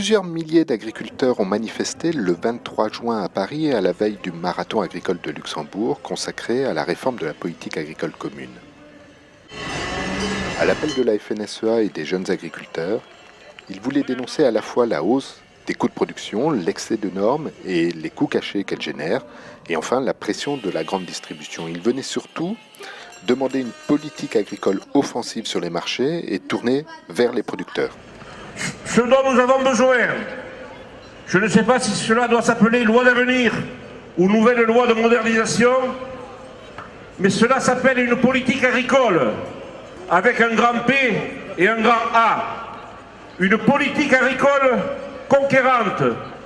Plusieurs milliers d'agriculteurs ont manifesté le 23 juin à Paris à la veille du marathon agricole de Luxembourg consacré à la réforme de la politique agricole commune. À l'appel de la FNSEA et des jeunes agriculteurs, ils voulaient dénoncer à la fois la hausse des coûts de production, l'excès de normes et les coûts cachés qu'elles génèrent, et enfin la pression de la grande distribution. Ils venaient surtout demander une politique agricole offensive sur les marchés et tournée vers les producteurs. Ce dont nous avons besoin, je ne sais pas si cela doit s'appeler loi d'avenir ou nouvelle loi de modernisation, mais cela s'appelle une politique agricole avec un grand P et un grand A. Une politique agricole conquérante,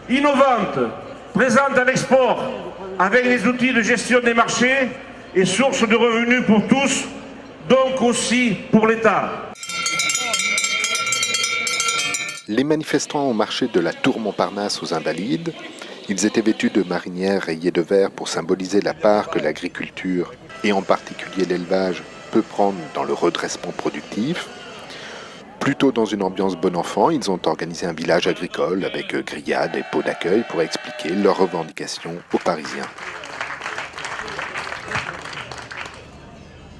innovante, présente à l'export, avec des outils de gestion des marchés et source de revenus pour tous, donc aussi pour l'État. Les manifestants ont marché de la tour Montparnasse aux Invalides. Ils étaient vêtus de marinières rayées de vert pour symboliser la part que l'agriculture, et en particulier l'élevage, peut prendre dans le redressement productif. Plutôt dans une ambiance bon enfant, ils ont organisé un village agricole avec grillades et pots d'accueil pour expliquer leurs revendications aux Parisiens.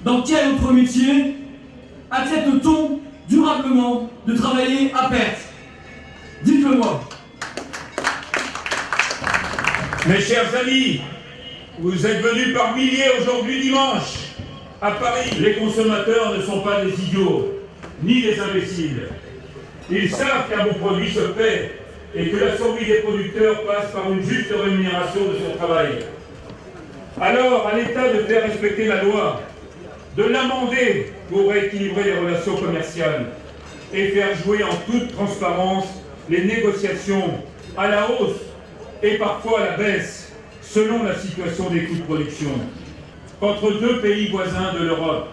Dans quel autre métier accepte-t-on durablement de travailler à perte? Dites-le-moi. Mes chers amis, vous êtes venus par milliers aujourd'hui dimanche. À Paris, les consommateurs ne sont pas des idiots, ni des imbéciles. Ils savent qu'un bon produit se paie et que la survie des producteurs passe par une juste rémunération de son travail. Alors, à l'État de faire respecter la loi, de l'amender pour rééquilibrer les relations commerciales et faire jouer en toute transparence les négociations à la hausse et parfois à la baisse, selon la situation des coûts de production. Qu'entre deux pays voisins de l'Europe,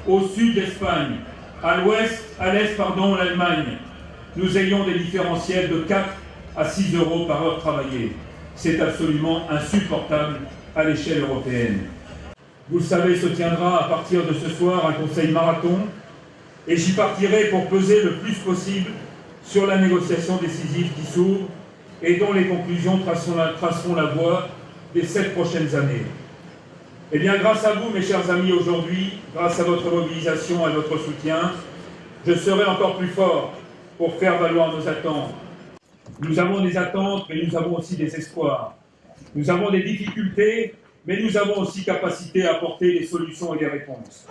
au sud l'Espagne, à l'est, l'Allemagne, nous ayons des différentiels de 4 à 6 euros par heure travaillée. C'est absolument insupportable à l'échelle européenne. Vous le savez, se tiendra à partir de ce soir un conseil marathon et j'y partirai pour peser le plus possible sur la négociation décisive qui s'ouvre et dont les conclusions traceront la voie des 7 prochaines années. Eh bien, grâce à vous, mes chers amis, aujourd'hui, grâce à votre mobilisation et à votre soutien, je serai encore plus fort pour faire valoir nos attentes. Nous avons des attentes, mais nous avons aussi des espoirs. Nous avons des difficultés, mais nous avons aussi capacité à apporter des solutions et des réponses.